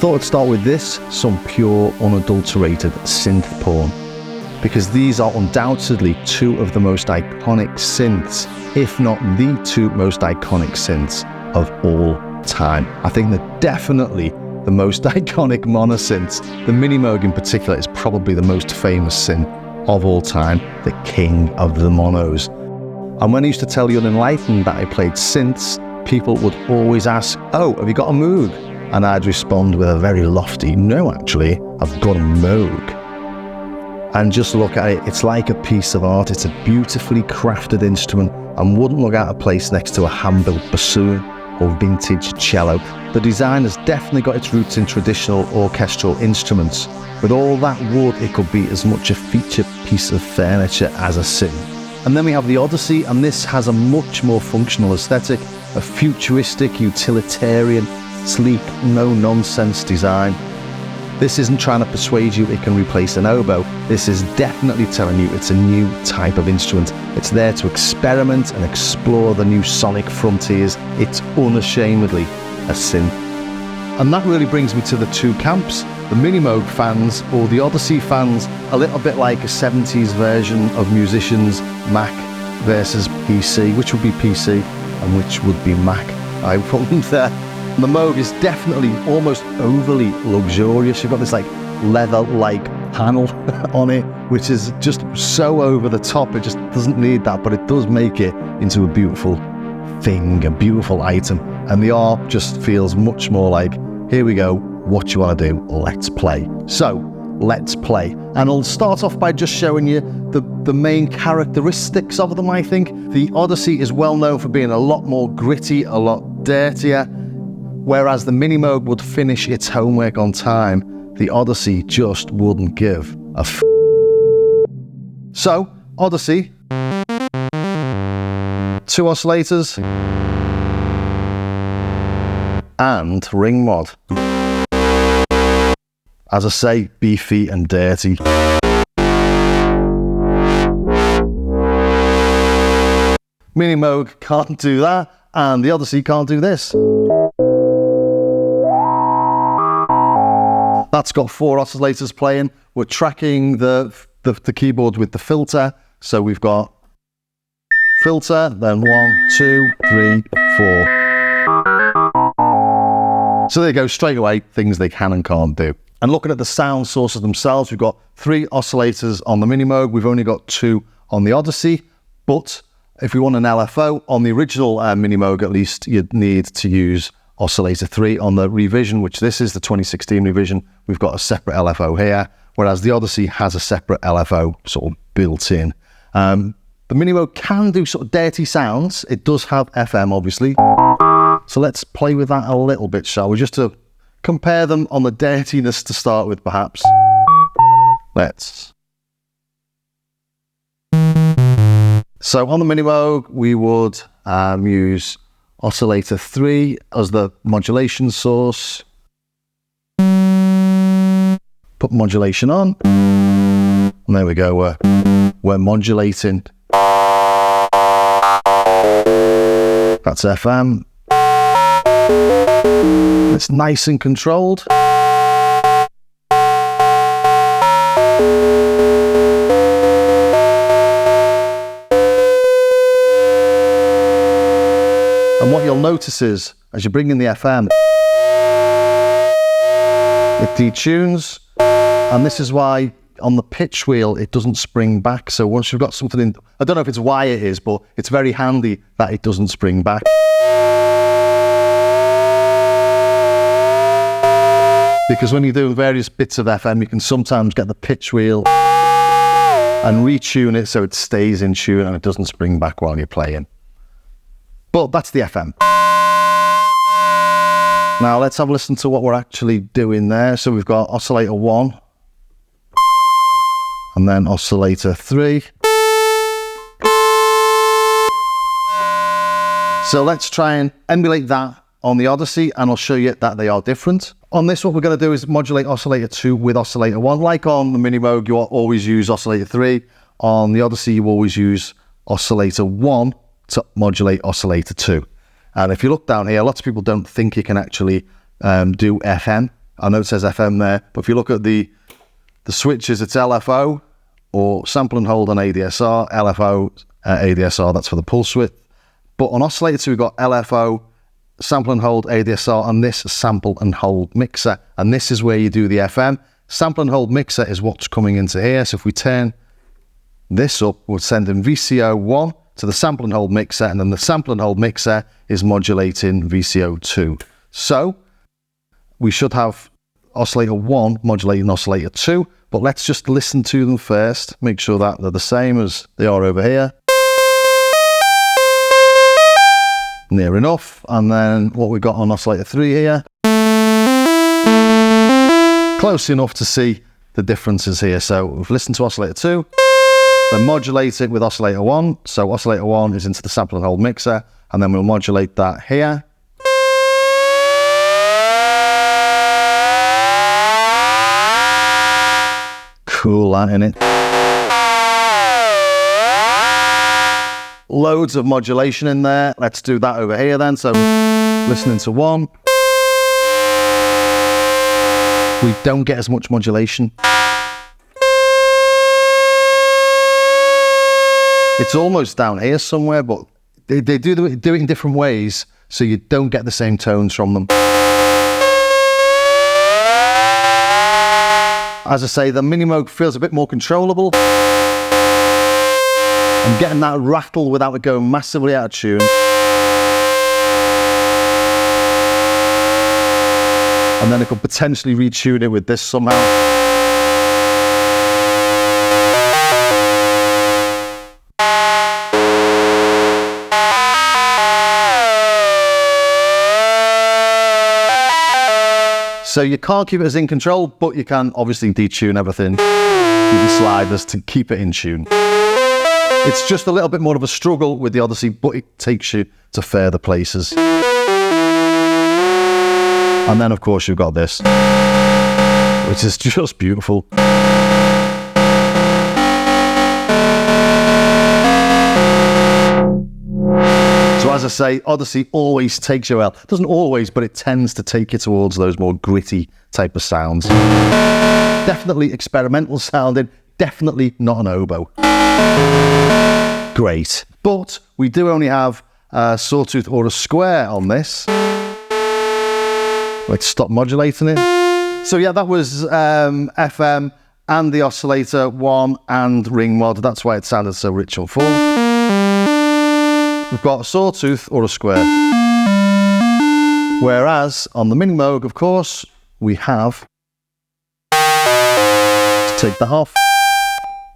thought I'd start with this, some pure, unadulterated synth porn, because these are undoubtedly two of the most iconic synths, if not the two most iconic synths of all time. I think they're definitely the most iconic monosynths. The Minimoog in particular is probably the most famous synth of all time, the king of the monos. And when I used to tell the unenlightened that I played synths, people would always ask, "Oh, have you got a Moog?" And I'd respond with a very lofty, "No, actually, I've got a Moog." And just look at it, it's like a piece of art. It's a beautifully crafted instrument and wouldn't look out of place next to a hand-built bassoon or vintage cello. The design has definitely got its roots in traditional orchestral instruments. With all that wood, it could be as much a feature piece of furniture as a synth. And then we have the Odyssey, and this has a much more functional aesthetic, a futuristic, utilitarian, sleek, no-nonsense design. This isn't trying to persuade you it can replace an oboe. This is definitely telling you it's a new type of instrument. It's there to experiment and explore the new sonic frontiers. It's unashamedly a synth. And that really brings me to the two camps, the Minimoog fans or the Odyssey fans, a little bit like a 70s version of musicians, Mac versus PC. Which would be PC and which would be Mac? I put them there. The Moog is definitely almost overly luxurious. You've got this like leather-like panel on it, which is just so over the top. It just doesn't need that, but it does make it into a beautiful thing, a beautiful item. And the ARP just feels much more like, here we go, what you want to do, let's play. So, let's play. And I'll start off by just showing you the main characteristics of them, I think. The Odyssey is well known for being a lot more gritty, a lot dirtier, whereas the Minimoog would finish its homework on time. The Odyssey just wouldn't give a f***. So, Odyssey, 2 oscillators, and ring mod. As I say, beefy and dirty. Minimoog can't do that, and the Odyssey can't do this. That's got 4 oscillators playing. We're tracking the keyboard with the filter. So we've got filter, then 1, 2, 3, 4. So there you go, straight away, things they can and can't do. And looking at the sound sources themselves, we've got 3 oscillators on the Minimoog. We've only got 2 on the Odyssey. But if we want an LFO, on the original Minimoog at least, you'd need to use oscillator 3. On the revision, which this is the 2016 revision, we've got a separate LFO here, whereas the Odyssey has a separate LFO sort of built in. The Minimoog can do sort of dirty sounds. It does have FM, obviously. So let's play with that a little bit, shall we? Just to compare them on the dirtiness to start with, perhaps. Let's. So on the Minimoog, we would use oscillator 3 as the modulation source. Put modulation on. And there we go, we're modulating. That's FM. It's nice and controlled. And what you'll notice is, as you bring in the FM, it detunes, and this is why on the pitch wheel it doesn't spring back. So once you've got something in, I don't know if it's why it is, but it's very handy that it doesn't spring back. Because when you're doing various bits of FM, you can sometimes get the pitch wheel and retune it so it stays in tune and it doesn't spring back while you're playing. But that's the FM. Now let's have a listen to what we're actually doing there. So we've got oscillator 1 and then oscillator 3. So let's try and emulate that on the Odyssey, and I'll show you that they are different. On this, what we're going to do is modulate oscillator 2 with oscillator 1. Like on the Minimoog, you always use oscillator 3. On the Odyssey, you always use oscillator 1 to modulate oscillator 2. And if you look down here, lots of people don't think you can actually do FM I know it says FM there, but if you look at the switches, it's LFO or sample and hold on ADSR, LFO, ADSR, that's for the pulse width. But on oscillators, we've got LFO, sample and hold ADSR, and this sample and hold mixer. And this is where you do the FM. Sample and hold mixer is what's coming into here. So if we turn this up, we're sending VCO 1 to the sample and hold mixer, and then the sample and hold mixer is modulating VCO 2. So we should have oscillator 1 modulating oscillator 2, but let's just listen to them first, make sure that they're the same as they are over here. Near enough. And then what we've got on oscillator 3 here. Close enough to see the differences here. So we've listened to oscillator 2, then modulate it with oscillator 1. So oscillator 1 is into the sample and hold mixer, and then we'll modulate that here. Cool, that in it. Loads of modulation in there. Let's do that over here then. So listening to 1. We don't get as much modulation. It's almost down here somewhere, but they do it in different ways, so you don't get the same tones from them. As I say, the Minimoog feels a bit more controllable. I'm getting that rattle without it going massively out of tune. And then I could potentially retune it with this somehow. So you can't keep it as in control, but you can obviously detune everything with the sliders to keep it in tune. It's just a little bit more of a struggle with the Odyssey, but it takes you to further places. And then of course you've got this, which is just beautiful. So as I say, Odyssey always takes you out. Doesn't always, but it tends to take you towards those more gritty type of sounds. Definitely experimental sounding, definitely not an oboe. Great. But we do only have a sawtooth or a square on this. Let's stop modulating it. So yeah, that was FM and the oscillator 1 and ring mod. That's why it sounded so rich and full. We've got a sawtooth or a square. Whereas on the Minimoog, of course, we have, let's take that off,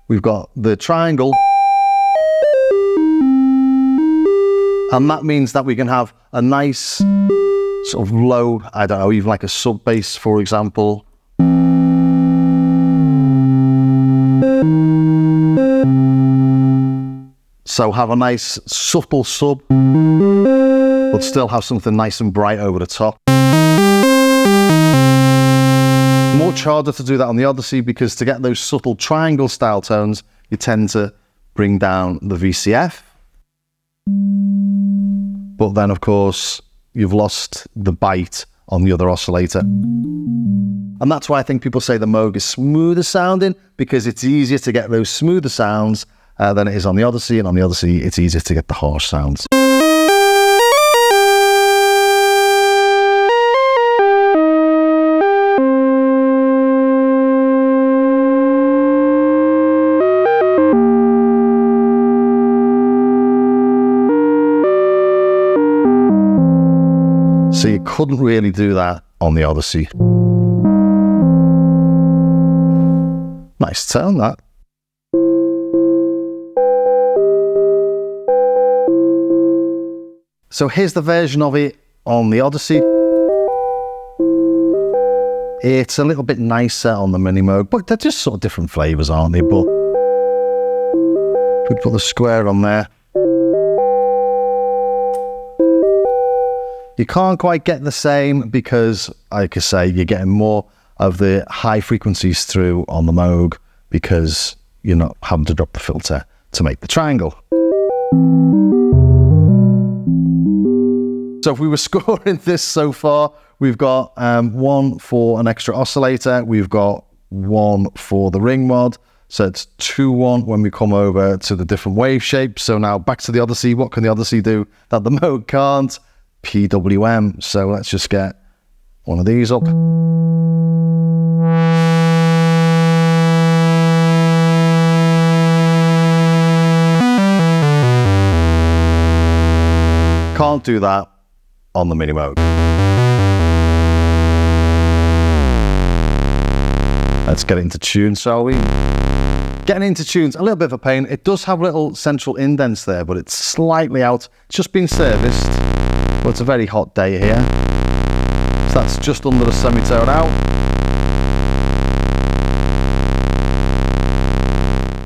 we've got the triangle. And that means that we can have a nice sort of low, I don't know, even like a sub bass, for example. So have a nice subtle sub, but still have something nice and bright over the top. Much harder to do that on the Odyssey, because to get those subtle triangle style tones, you tend to bring down the VCF. But then of course, you've lost the bite on the other oscillator. And that's why I think people say the Moog is smoother sounding, because it's easier to get those smoother sounds than it is on the Odyssey, and on the Odyssey it's easier to get the harsh sounds. So you couldn't really do that on the Odyssey. Nice tone, that. So here's the version of it on the Odyssey. It's a little bit nicer on the Minimoog, but they're just sort of different flavours, aren't they? But we'd put the square on there. You can't quite get the same because, like I say, you're getting more of the high frequencies through on the Moog because you're not having to drop the filter to make the triangle. So if we were scoring this so far, we've got 1 for an extra oscillator, we've got 1 for the ring mod, so it's 2-1 when we come over to the different wave shapes. So now back to the Odyssey. What can the Odyssey do that the Moog can't? PWM. So let's just get one of these up. Can't do that on the Minimoog. Let's get into tune, shall we? Getting into tune's a little bit of a pain. It does have little central indents there, but it's slightly out. It's just been serviced, but it's a very hot day here. So that's just under the semitone out.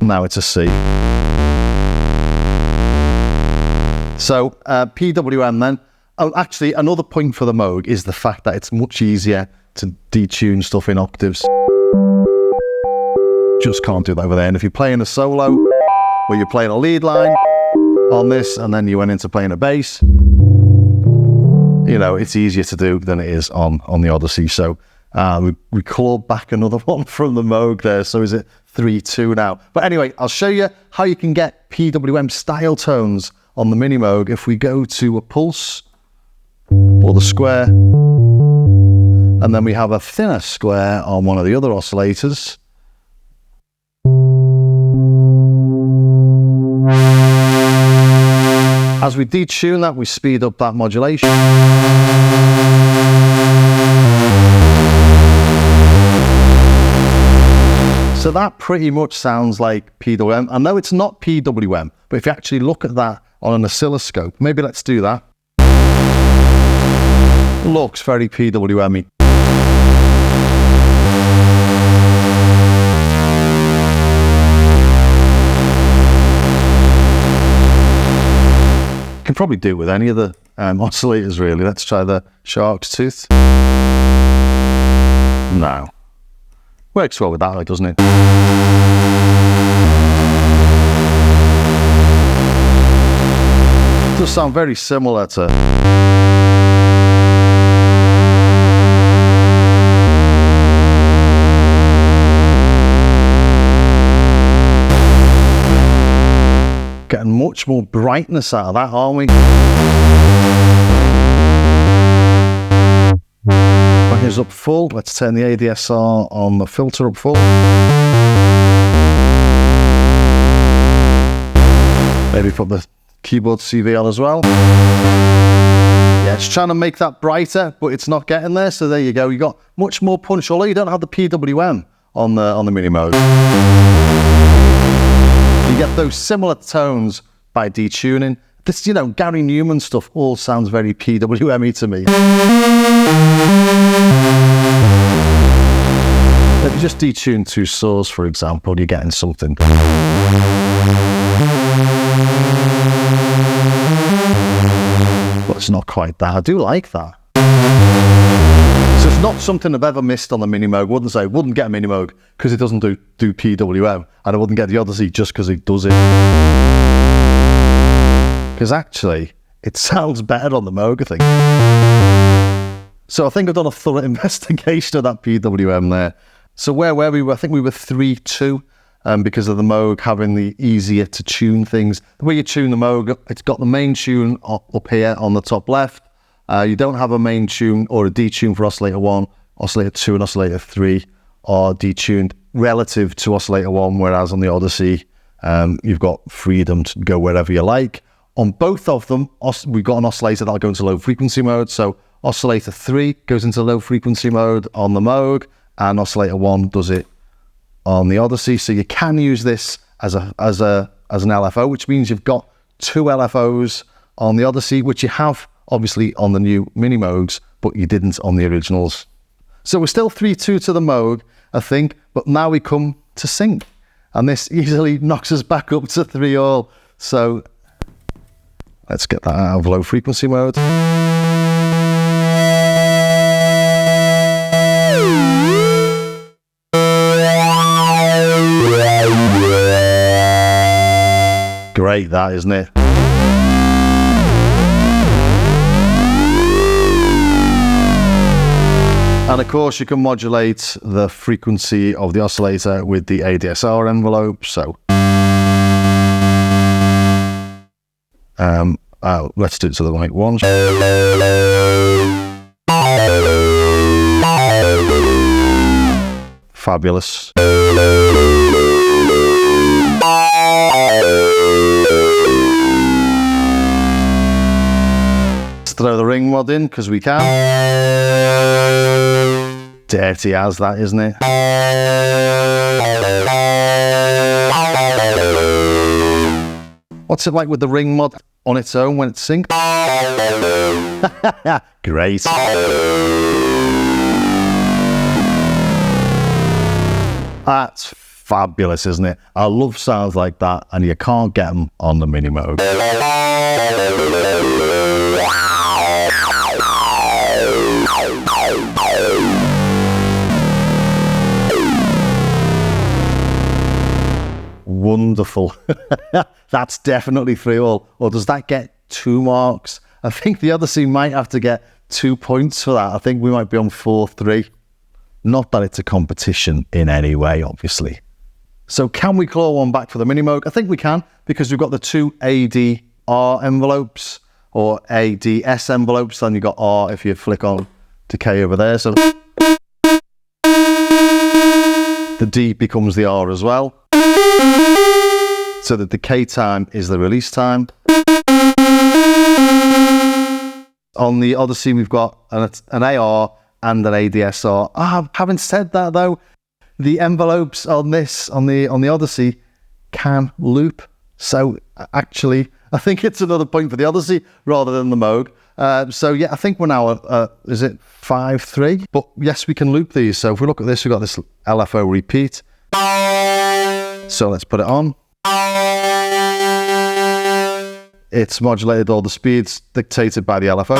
Now it's a C. So PWM then. Oh, actually, another point for the Moog is the fact that it's much easier to detune stuff in octaves. Just can't do that over there. And if you're playing a solo, where you're playing a lead line on this, and then you went into playing a bass, you know, it's easier to do than it is on the Odyssey. So we clawed back another one from the Moog there. So is it 3-2 now? But anyway, I'll show you how you can get PWM style tones on the Minimoog. If we go to a pulse or the square, and then we have a thinner square on one of the other oscillators. As we detune that, we speed up that modulation. So that pretty much sounds like PWM. I know it's not PWM, but if you actually look at that on an oscilloscope, maybe let's do that. Looks very PWM-y. Can probably do it with any of the oscillators really. Let's try the shark's tooth. No. Works well with that, doesn't it? It does sound very similar to getting much more brightness out of that, aren't we? Here's up full. Let's turn the ADSR on the filter up full. Maybe put the keyboard CV on as well. Yeah, it's trying to make that brighter, but it's not getting there. So there you go. You got much more punch, although you don't have the PWM on the Minimoog. You get those similar tones by detuning. This, you know, Gary Newman stuff all sounds very PWM-y to me. If you just detune 2 saws, for example, you're getting something. But it's not quite that. I do like that. So it's not something I've ever missed on the Minimoog. Wouldn't say, wouldn't get a Minimoog because it doesn't do PWM, and I wouldn't get the Odyssey just because it does it. Because actually, it sounds better on the Moog, I think. So I think I've done a thorough investigation of that PWM there. So where were we? I think we were 3-2 because of the Moog having the easier to tune things. The way you tune the Moog, it's got the main tune up here on the top left. You don't have a main tune or a detune for oscillator 1, oscillator 2 and oscillator 3 are detuned relative to oscillator 1, whereas on the Odyssey, you've got freedom to go wherever you like. On both of them, we've got an oscillator that'll go into low frequency mode. So oscillator 3 goes into low frequency mode on the Moog, and oscillator 1 does it on the Odyssey. So you can use this as an LFO, which means you've got 2 LFOs on the Odyssey, which you have obviously on the new Minimoogs, but you didn't on the originals. So we're still 3-2 to the Moog, I think, but now we come to sync, and this easily knocks us back up to 3-all. So let's get that out of low frequency mode. Great, that, isn't it? And of course you can modulate the frequency of the oscillator with the ADSR envelope. So let's do it to the right one. Fabulous. Let's throw the ring mod in because we can. Dirty as that, isn't it? What's it like with the ring mod on its own when it's synced? Great. That's fabulous, isn't it? I love sounds like that, and you can't get them on the Minimoog. Wonderful. That's definitely 3-all. Or does that get 2 marks? I think the Odyssey might have to get 2 points for that. I think we might be on 4-3. Not that it's a competition in any way, obviously. So can we claw one back for the Minimoog? I think we can, because we've got the 2 ADR envelopes, or ADS envelopes. Then you've got R if you flick on decay over there. So the D becomes the R as well. So the decay time is the release time. On the Odyssey, we've got an AR and an ADSR. Having said that though, the envelopes on this, on the Odyssey, can loop. So actually, I think it's another point for the Odyssey rather than the Moog. So yeah, I think we're now is it 5-3? But yes, we can loop these. So if we look at this, we've got this LFO repeat. So let's put it on. It's modulated all the speeds dictated by the LFO.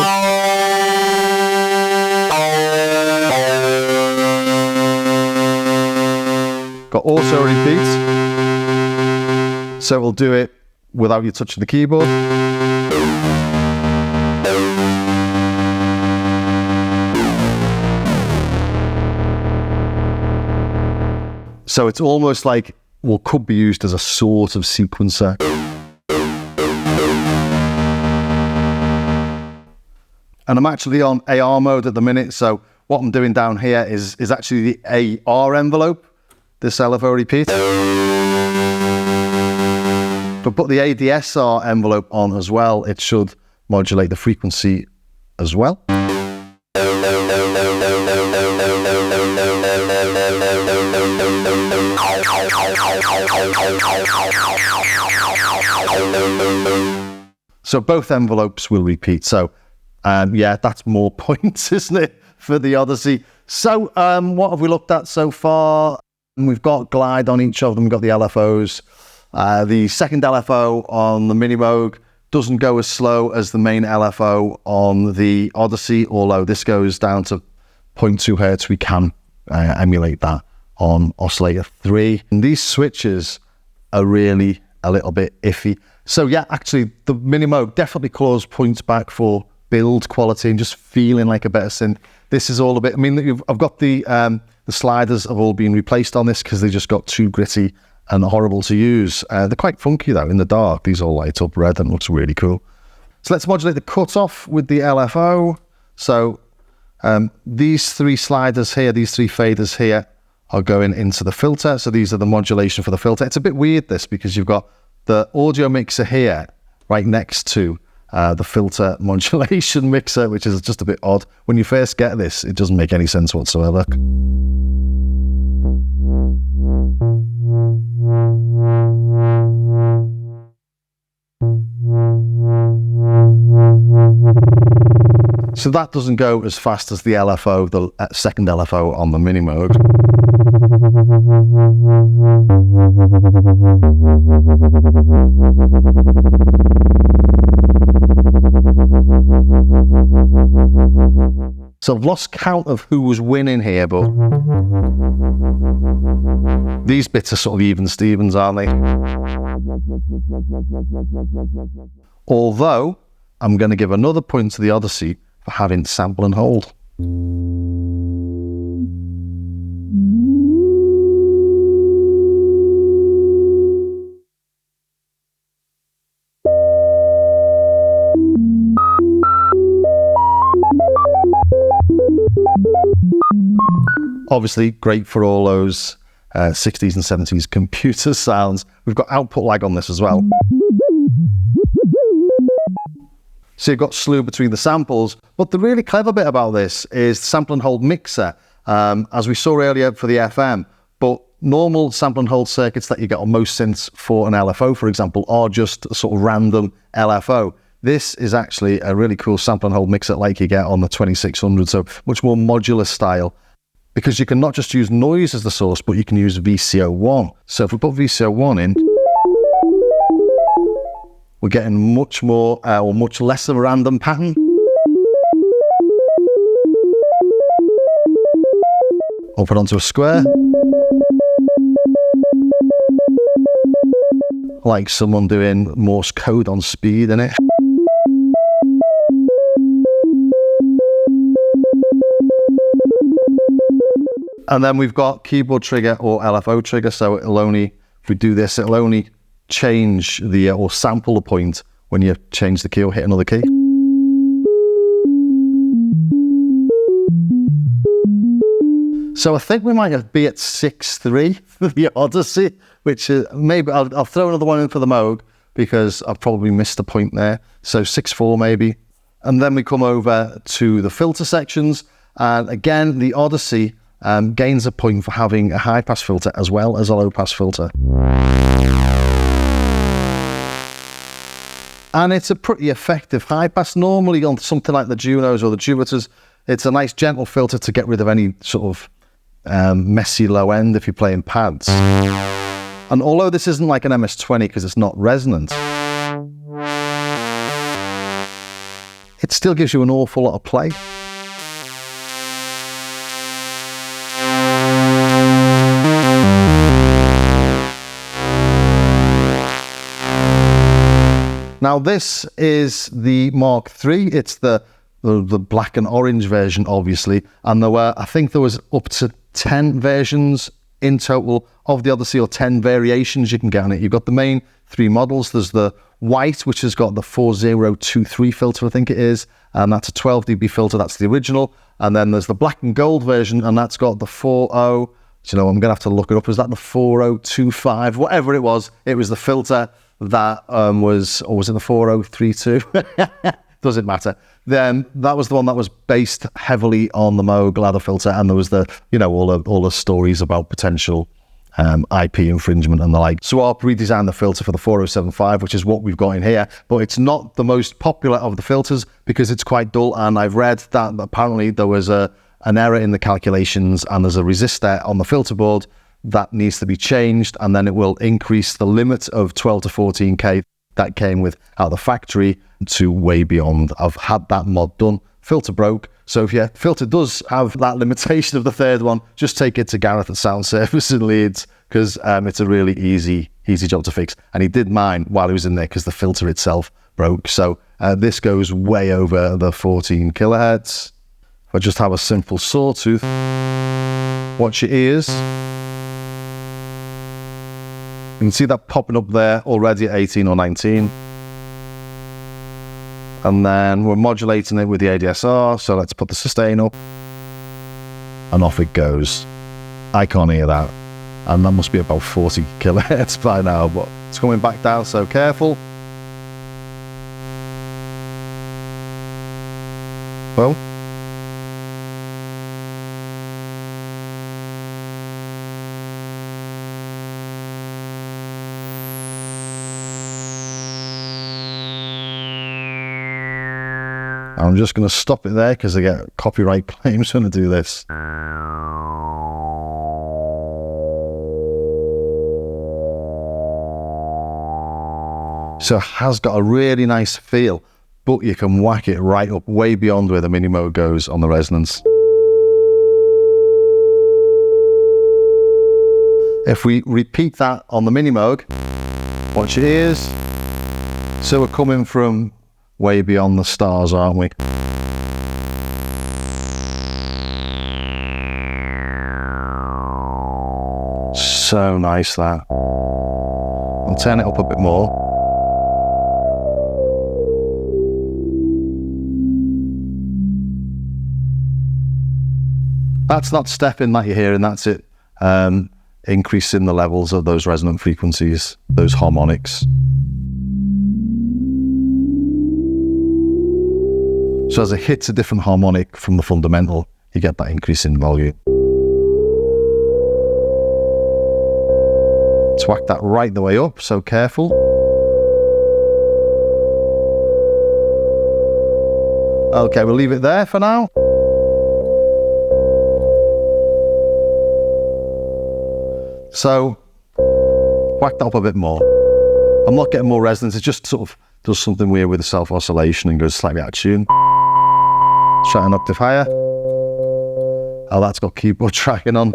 Got auto repeat. So we'll do it without you touching the keyboard. So it's almost like, well, could be used as a sort of sequencer. And I'm actually on AR mode at the minute, so what I'm doing down here is actually the AR envelope, this LFO repeat. But put the ADSR envelope on as well, it should modulate the frequency as well. So both envelopes will repeat. So yeah, that's more points, isn't it, for the Odyssey? So what have we looked at so far? We've got glide on each of them. We've got the LFOs. The second LFO on the Minimoog doesn't go as slow as the main LFO on the Odyssey, although this goes down to 0.2 hertz. We can emulate that on oscillator 3. And these switches are really a little bit iffy. So yeah, actually the Minimoog definitely claws points back for build quality and just feeling like a better synth. This is all a bit, I mean, I've got the sliders have all been replaced on this because they just got too gritty and horrible to use. They're quite funky though in the dark. These all light up red and looks really cool. So let's modulate the cutoff with the LFO. So these 3 sliders here, these 3 faders here are going into the filter. So these are the modulation for the filter. It's a bit weird this because you've got the audio mixer here right next to the filter modulation mixer, which is just a bit odd. When you first get this, it doesn't make any sense whatsoever. So that doesn't go as fast as the LFO, the second LFO on the Minimoog. So I've lost count of who was winning here, but these bits are sort of even Stevens, aren't they? Although I'm going to give another point to the Odyssey for having sample and hold. Obviously, great for all those 60s and 70s computer sounds. We've got output lag on this as well. So you've got slew between the samples. But the really clever bit about this is the sample and hold mixer, as we saw earlier for the FM. But normal sample and hold circuits that you get on most synths for an LFO, for example, are just a sort of random LFO. This is actually a really cool sample and hold mixer like you get on the 2600, so much more modular style, because you can not just use noise as the source, but you can use VCO1. So if we put VCO1 in, we're getting much more or much less of a random pattern. I'll put onto a square. Like someone doing Morse code on speed in it. And then we've got keyboard trigger or LFO trigger, so it'll only, if we do this, it'll only change the, or sample the point when you change the key or hit another key. So I think we might be at 6.3 for the Odyssey, which is, maybe I'll throw another one in for the Moog because I've probably missed a point there. So 6.4 maybe. And then we come over to the filter sections. And again, the Odyssey gains a point for having a high pass filter as well as a low pass filter. And it's a pretty effective high pass. Normally on something like the Junos or the Jupiters, it's a nice gentle filter to get rid of any sort of messy low end if you're playing pads. And although this isn't like an MS-20 because it's not resonant, it still gives you an awful lot of play. Now this is the Mark III. It's the black and orange version, obviously. And there were, I think there was up to 10 versions in total of the Odyssey, or 10 variations you can get on it. You've got the main 3 models. There's the white, which has got the 4023 filter, I think it is. And that's a 12 dB filter. That's the original. And then there's the black and gold version, and that's got the 40, you know, I'm going to have to look it up. Was that the 4025? Whatever it was the filter that was, or was it the 4032? Doesn't matter. Then that was the one that was based heavily on the Moog ladder filter, and there was the, you know, all the stories about potential IP infringement and the like. So ARP redesigned the filter for the 4075, which is what we've got in here, but it's not the most popular of the filters because it's quite dull. And I've read that apparently there was an error in the calculations, and there's a resistor on the filter board that needs to be changed, and then it will increase the limit of 12 to 14K that came with out of the factory to way beyond. I've had that mod done. Filter broke. So if your filter does have that limitation of the third one, just take it to Gareth at Sound Service in Leeds, because it's a really easy job to fix. And he did mine while he was in there because the filter itself broke. So this goes way over the 14 kilohertz. If I just have a simple sawtooth, watch your ears. You can see that popping up there already at 18 or 19. And then we're modulating it with the ADSR. So let's put the sustain up. And off it goes. I can't hear that. And that must be about 40 kilohertz by now, but it's coming back down, so careful. Well. I'm just going to stop it there because I get copyright claims when I do this. So it has got a really nice feel, but you can whack it right up way beyond where the Minimoog goes on the resonance. If we repeat that on the Minimoog, watch your ears. So we're coming from way beyond the stars, aren't we? So nice that. I'll turn it up a bit more. That's not stepping that you're hearing, that's it increasing the levels of those resonant frequencies, those harmonics. So as it hits a different harmonic from the fundamental, you get that increase in volume. Let's whack that right the way up, so careful. Okay, we'll leave it there for now. So, whack that up a bit more. I'm not getting more resonance, it just sort of does something weird with the self-oscillation and goes slightly out of tune. Let's try an octave higher. Oh, that's got keyboard tracking on.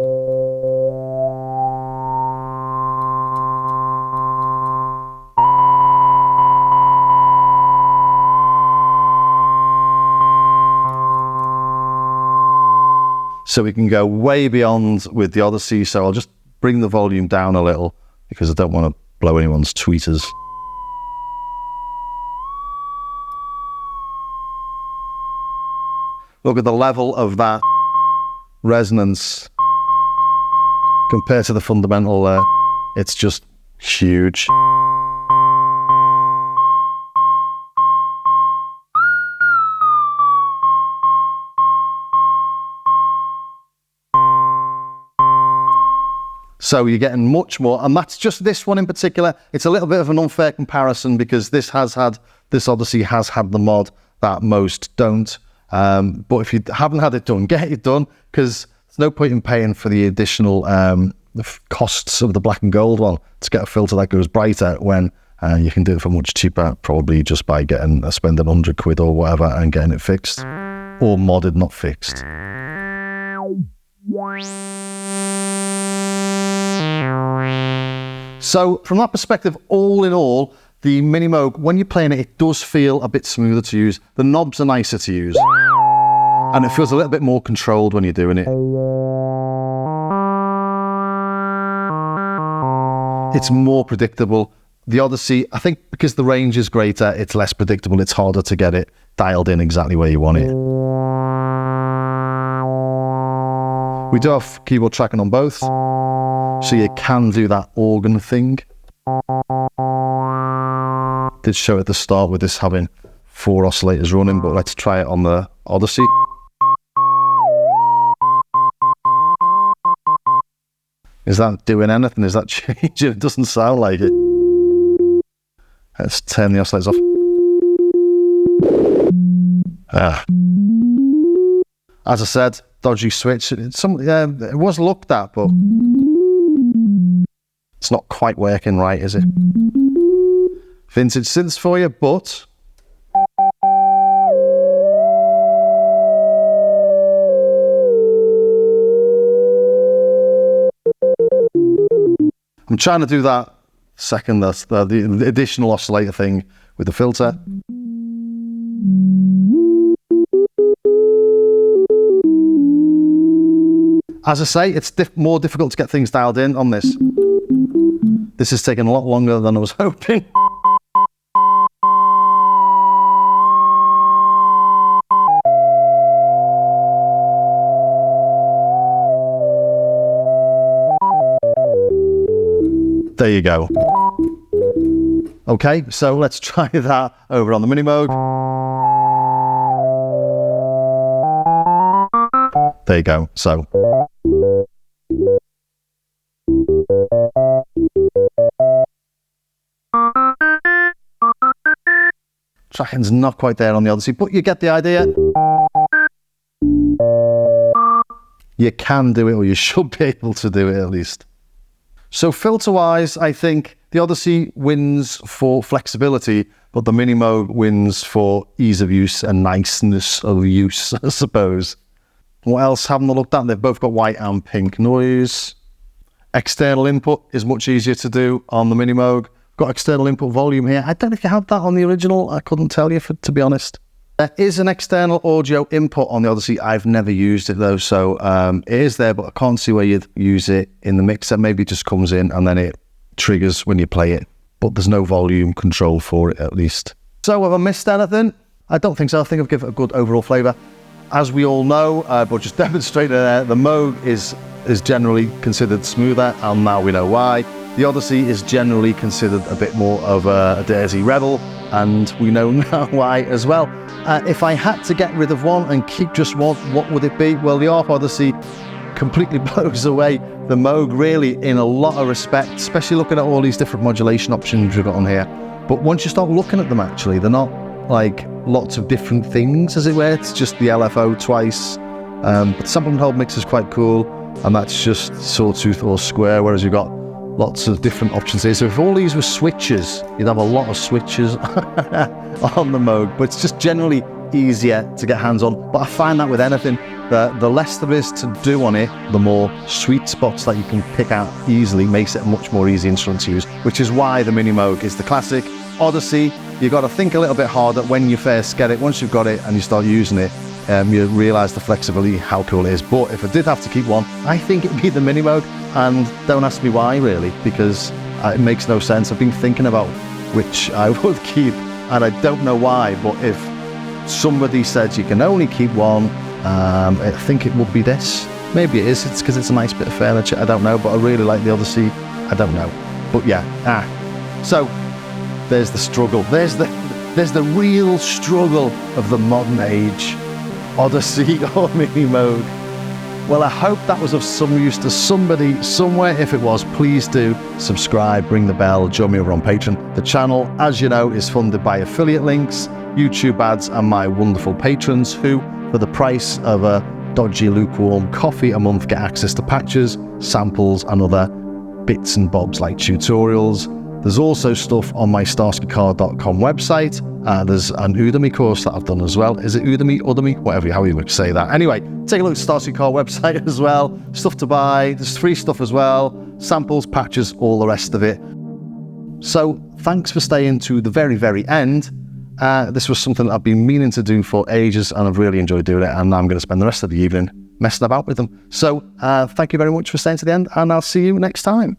So we can go way beyond with the Odyssey, so I'll just bring the volume down a little because I don't want to blow anyone's tweeters. Look at the level of that resonance compared to the fundamental there. It's just huge. So you're getting much more, and that's just this one in particular. It's a little bit of an unfair comparison because this Odyssey has had the mod that most don't. But if you haven't had it done, get it done, because there's no point in paying for the additional costs of the black and gold one to get a filter that goes brighter when you can do it for much cheaper, probably just by spending 100 quid or whatever and getting it fixed, or modded, not fixed. So from that perspective, all in all, the Minimoog, when you're playing it, it does feel a bit smoother to use. The knobs are nicer to use, and it feels a little bit more controlled when you're doing it. It's more predictable. The Odyssey, I think because the range is greater, it's less predictable. It's harder to get it dialed in exactly where you want it. We do have keyboard tracking on both, so you can do that organ thing. Did show at the start with this having 4 oscillators running, but let's try it on the Odyssey. Is that doing anything? Is that changing? It doesn't sound like it. Let's turn the oscillators off. As I said, dodgy switch. It was looked at, but it's not quite working right, is it? Vintage synths for you, but I'm trying to do that second, the additional oscillator thing with the filter. As I say, it's more difficult to get things dialed in on this. This is taking a lot longer than I was hoping. There you go. Okay, so let's try that over on the Minimoog. There you go. So tracking's not quite there on the Odyssey, but you get the idea. You can do it, or you should be able to do it at least. So filter-wise, I think the Odyssey wins for flexibility, but the Minimoog wins for ease of use and niceness of use, I suppose. What else haven't I looked at? They've both got white and pink noise. External input is much easier to do on the Minimoog. Got external input volume here. I don't know if you had that on the original. I couldn't tell you, to be honest. There is an external audio input on the Odyssey. I've never used it though, so it is there, but I can't see where you'd use it in the mixer. Maybe it just comes in and then it triggers when you play it, but there's no volume control for it at least. So have I missed anything? I don't think so. I think I've given it a good overall flavour. as we all know, but just demonstrating there, the Moog is generally considered smoother, and now we know why. The Odyssey is generally considered a bit more of a dirty rebel, and we know now why as well. If I had to get rid of one and keep just one, what would it be? Well, the ARP Odyssey completely blows away the Moog, really, in a lot of respect, especially looking at all these different modulation options we've got on here. But once you start looking at them, actually, they're not like lots of different things, as it were. It's just the LFO twice. But the sample and hold mix is quite cool, and that's just sawtooth or square, whereas you've got lots of different options here. So if all these were switches, you'd have a lot of switches on the Moog, but it's just generally easier to get hands on. But I find that with anything, the less there is to do on it, the more sweet spots that you can pick out easily makes it a much more easy instrument to use, which is why the Minimoog is the classic. Odyssey, you've got to think a little bit harder when you first get it. Once you've got it and you start using it, you realise the flexibility, how cool it is. But if I did have to keep one, I think it'd be the Minimoog, and don't ask me why, really, because it makes no sense. I've been thinking about which I would keep, and I don't know why, but if somebody said you can only keep one, I think it would be this. Maybe it is, it's because it's a nice bit of furniture, I don't know, but I really like the Odyssey, I don't know. But yeah, so there's the struggle. There's the real struggle of the modern age. Odyssey or Minimoog. Well, I hope that was of some use to somebody somewhere. If it was, please do subscribe, ring the bell, join me over on Patreon. The channel, as you know, is funded by affiliate links, YouTube ads, and my wonderful patrons who, for the price of a dodgy lukewarm coffee a month, get access to patches, samples, and other bits and bobs like tutorials. There's also stuff on my starskycar.com website. There's an Udemy course that I've done as well. Is it Udemy, whatever, how you would say that. Anyway, take a look at the Starsky Car website as well. Stuff to buy. There's free stuff as well. Samples, patches, all the rest of it. So thanks for staying to the very, very end. This was something I've been meaning to do for ages, and I've really enjoyed doing it. And I'm going to spend the rest of the evening messing about with them. So thank you very much for staying to the end, and I'll see you next time.